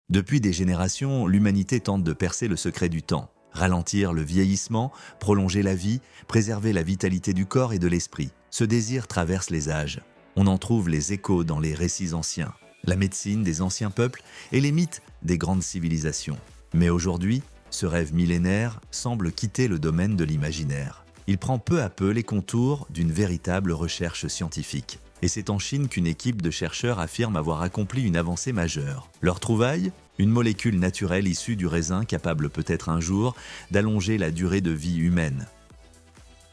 Depuis des générations, l'humanité tente de percer le secret du temps, ralentir le vieillissement, prolonger la vie, préserver la vitalité du corps et de l'esprit. Ce désir traverse les âges. On en trouve les échos dans les récits anciens, la médecine des anciens peuples et les mythes des grandes civilisations. Mais aujourd'hui, ce rêve millénaire semble quitter le domaine de l'imaginaire. Il prend peu à peu les contours d'une véritable recherche scientifique. Et c'est en Chine qu'une équipe de chercheurs affirme avoir accompli une avancée majeure. Leur trouvaille, une molécule naturelle issue du raisin capable peut-être un jour d'allonger la durée de vie humaine.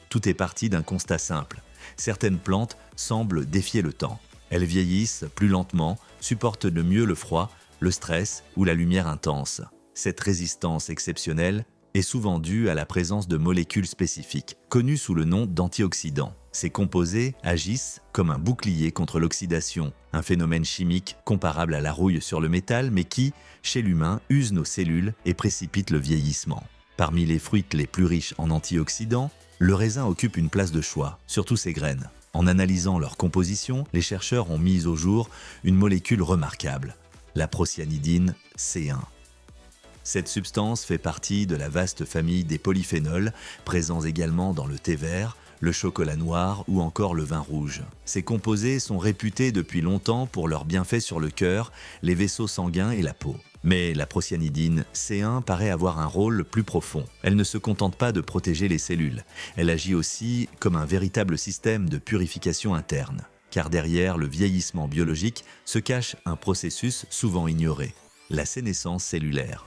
Tout est parti d'un constat simple. Certaines plantes semblent défier le temps. Elles vieillissent plus lentement, supportent de mieux le froid, le stress ou la lumière intense. Cette résistance exceptionnelle est souvent due à la présence de molécules spécifiques, connues sous le nom d'antioxydants. Ces composés agissent comme un bouclier contre l'oxydation, un phénomène chimique comparable à la rouille sur le métal, mais qui, chez l'humain, use nos cellules et précipite le vieillissement. Parmi les fruits les plus riches en antioxydants, le raisin occupe une place de choix, surtout ses graines. En analysant leur composition, les chercheurs ont mis au jour une molécule remarquable, la procyanidine C1. Cette substance fait partie de la vaste famille des polyphénols, présents également dans le thé vert, le chocolat noir ou encore le vin rouge. Ces composés sont réputés depuis longtemps pour leurs bienfaits sur le cœur, les vaisseaux sanguins et la peau. Mais la procyanidine C1 paraît avoir un rôle plus profond. Elle ne se contente pas de protéger les cellules. Elle agit aussi comme un véritable système de purification interne. Car derrière le vieillissement biologique se cache un processus souvent ignoré, la sénescence cellulaire.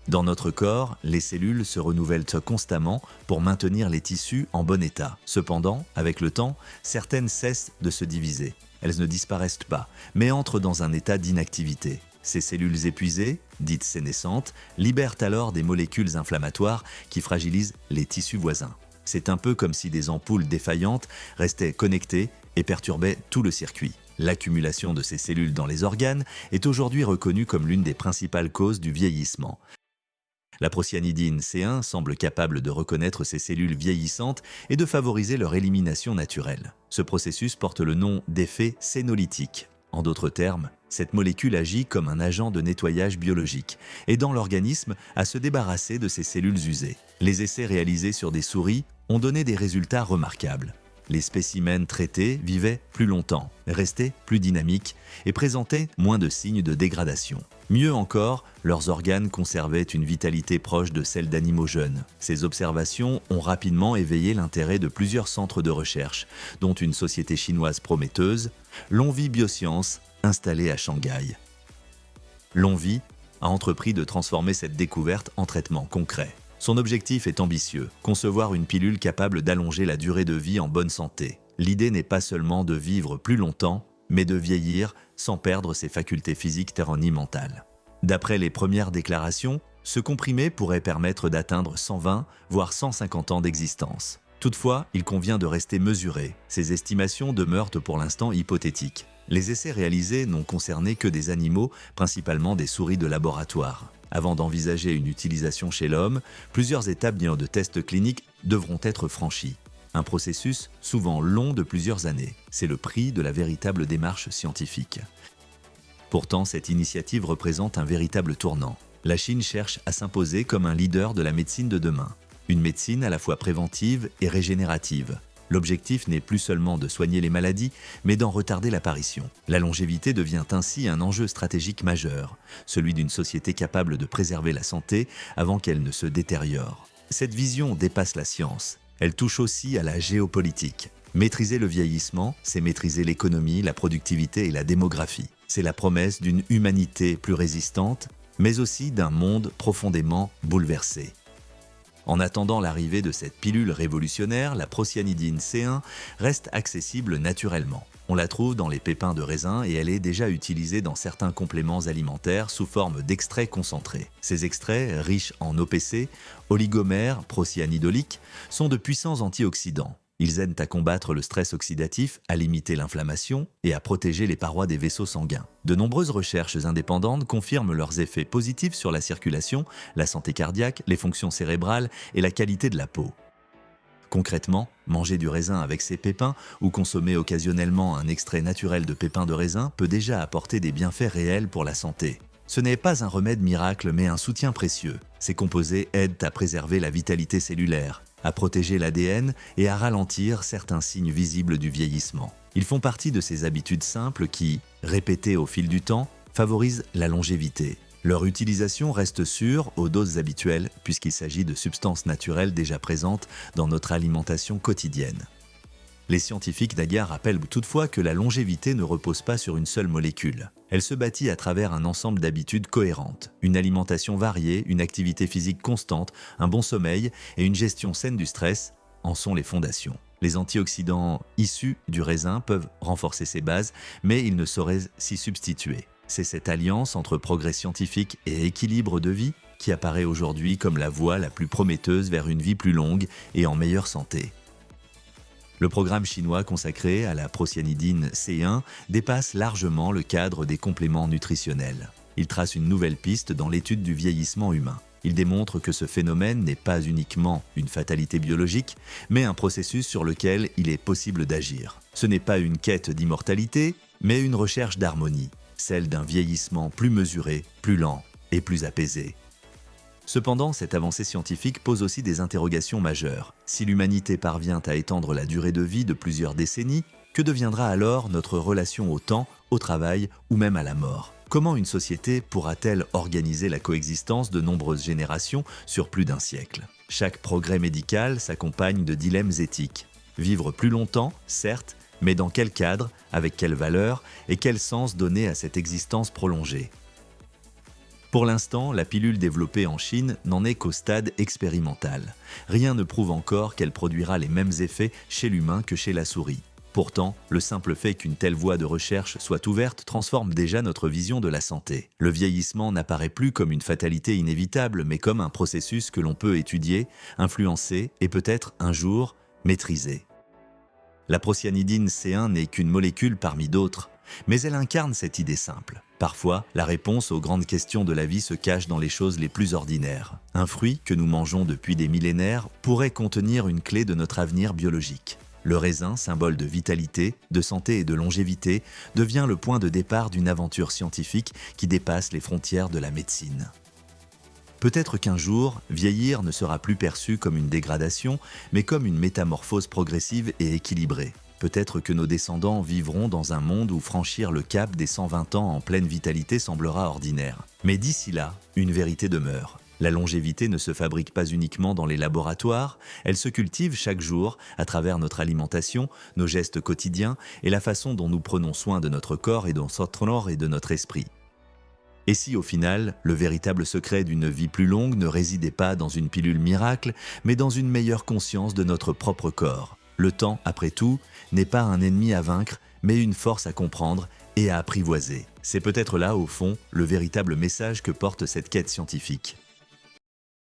Dans notre corps, les cellules se renouvellent constamment pour maintenir les tissus en bon état. Cependant, avec le temps, certaines cessent de se diviser. Elles ne disparaissent pas, mais entrent dans un état d'inactivité. Ces cellules épuisées, dites sénescentes, libèrent alors des molécules inflammatoires qui fragilisent les tissus voisins. C'est un peu comme si des ampoules défaillantes restaient connectées et perturbaient tout le circuit. L'accumulation de ces cellules dans les organes est aujourd'hui reconnue comme l'une des principales causes du vieillissement. La procyanidine C1 semble capable de reconnaître ces cellules vieillissantes et de favoriser leur élimination naturelle. Ce processus porte le nom d'effet sénolytique. En d'autres termes, cette molécule agit comme un agent de nettoyage biologique, aidant l'organisme à se débarrasser de ces cellules usées. Les essais réalisés sur des souris ont donné des résultats remarquables. Les spécimens traités vivaient plus longtemps, restaient plus dynamiques et présentaient moins de signes de dégradation. Mieux encore, leurs organes conservaient une vitalité proche de celle d'animaux jeunes. Ces observations ont rapidement éveillé l'intérêt de plusieurs centres de recherche, dont une société chinoise prometteuse, Longvi Biosciences, installée à Shanghai. Longvi a entrepris de transformer cette découverte en traitement concret. Son objectif est ambitieux, concevoir une pilule capable d'allonger la durée de vie en bonne santé. L'idée n'est pas seulement de vivre plus longtemps, mais de vieillir sans perdre ses facultés physiques ni mentales. D'après les premières déclarations, ce comprimé pourrait permettre d'atteindre 120 voire 150 ans d'existence. Toutefois, il convient de rester mesuré. Ces estimations demeurent pour l'instant hypothétiques. Les essais réalisés n'ont concerné que des animaux, principalement des souris de laboratoire. Avant d'envisager une utilisation chez l'homme, plusieurs étapes de tests cliniques devront être franchies. Un processus souvent long de plusieurs années. C'est le prix de la véritable démarche scientifique. Pourtant, cette initiative représente un véritable tournant. La Chine cherche à s'imposer comme un leader de la médecine de demain. Une médecine à la fois préventive et régénérative. L'objectif n'est plus seulement de soigner les maladies, mais d'en retarder l'apparition. La longévité devient ainsi un enjeu stratégique majeur, celui d'une société capable de préserver la santé avant qu'elle ne se détériore. Cette vision dépasse la science. Elle touche aussi à la géopolitique. Maîtriser le vieillissement, c'est maîtriser l'économie, la productivité et la démographie. C'est la promesse d'une humanité plus résistante, mais aussi d'un monde profondément bouleversé. En attendant l'arrivée de cette pilule révolutionnaire, la procyanidine C1 reste accessible naturellement. On la trouve dans les pépins de raisin et elle est déjà utilisée dans certains compléments alimentaires sous forme d'extraits concentrés. Ces extraits, riches en OPC, oligomères procyanidoliques, sont de puissants antioxydants. Ils aident à combattre le stress oxydatif, à limiter l'inflammation et à protéger les parois des vaisseaux sanguins. De nombreuses recherches indépendantes confirment leurs effets positifs sur la circulation, la santé cardiaque, les fonctions cérébrales et la qualité de la peau. Concrètement, manger du raisin avec ses pépins ou consommer occasionnellement un extrait naturel de pépins de raisin peut déjà apporter des bienfaits réels pour la santé. Ce n'est pas un remède miracle, mais un soutien précieux. Ces composés aident à préserver la vitalité cellulaire, à protéger l'ADN et à ralentir certains signes visibles du vieillissement. Ils font partie de ces habitudes simples qui, répétées au fil du temps, favorisent la longévité. Leur utilisation reste sûre aux doses habituelles puisqu'il s'agit de substances naturelles déjà présentes dans notre alimentation quotidienne. Les scientifiques d'ailleurs rappellent toutefois que la longévité ne repose pas sur une seule molécule. Elle se bâtit à travers un ensemble d'habitudes cohérentes. Une alimentation variée, une activité physique constante, un bon sommeil et une gestion saine du stress en sont les fondations. Les antioxydants issus du raisin peuvent renforcer ces bases, mais ils ne sauraient s'y substituer. C'est cette alliance entre progrès scientifique et équilibre de vie qui apparaît aujourd'hui comme la voie la plus prometteuse vers une vie plus longue et en meilleure santé. Le programme chinois consacré à la procyanidine C1 dépasse largement le cadre des compléments nutritionnels. Il trace une nouvelle piste dans l'étude du vieillissement humain. Il démontre que ce phénomène n'est pas uniquement une fatalité biologique, mais un processus sur lequel il est possible d'agir. Ce n'est pas une quête d'immortalité, mais une recherche d'harmonie, celle d'un vieillissement plus mesuré, plus lent et plus apaisé. Cependant, cette avancée scientifique pose aussi des interrogations majeures. Si l'humanité parvient à étendre la durée de vie de plusieurs décennies, que deviendra alors notre relation au temps, au travail ou même à la mort ? Comment une société pourra-t-elle organiser la coexistence de nombreuses générations sur plus d'un siècle ? Chaque progrès médical s'accompagne de dilemmes éthiques. Vivre plus longtemps, certes, mais dans quel cadre, avec quelles valeurs et quel sens donner à cette existence prolongée ? Pour l'instant, la pilule développée en Chine n'en est qu'au stade expérimental. Rien ne prouve encore qu'elle produira les mêmes effets chez l'humain que chez la souris. Pourtant, le simple fait qu'une telle voie de recherche soit ouverte transforme déjà notre vision de la santé. Le vieillissement n'apparaît plus comme une fatalité inévitable, mais comme un processus que l'on peut étudier, influencer et peut-être un jour maîtriser. La procyanidine C1 n'est qu'une molécule parmi d'autres, mais elle incarne cette idée simple. Parfois, la réponse aux grandes questions de la vie se cache dans les choses les plus ordinaires. Un fruit que nous mangeons depuis des millénaires pourrait contenir une clé de notre avenir biologique. Le raisin, symbole de vitalité, de santé et de longévité, devient le point de départ d'une aventure scientifique qui dépasse les frontières de la médecine. Peut-être qu'un jour, vieillir ne sera plus perçu comme une dégradation, mais comme une métamorphose progressive et équilibrée. Peut-être que nos descendants vivront dans un monde où franchir le cap des 120 ans en pleine vitalité semblera ordinaire. Mais d'ici là, une vérité demeure. La longévité ne se fabrique pas uniquement dans les laboratoires, elle se cultive chaque jour à travers notre alimentation, nos gestes quotidiens et la façon dont nous prenons soin de notre corps et de notre corps et de notre esprit. Et si au final, le véritable secret d'une vie plus longue ne résidait pas dans une pilule miracle, mais dans une meilleure conscience de notre propre corps ? Le temps, après tout, n'est pas un ennemi à vaincre, mais une force à comprendre et à apprivoiser. C'est peut-être là, au fond, le véritable message que porte cette quête scientifique.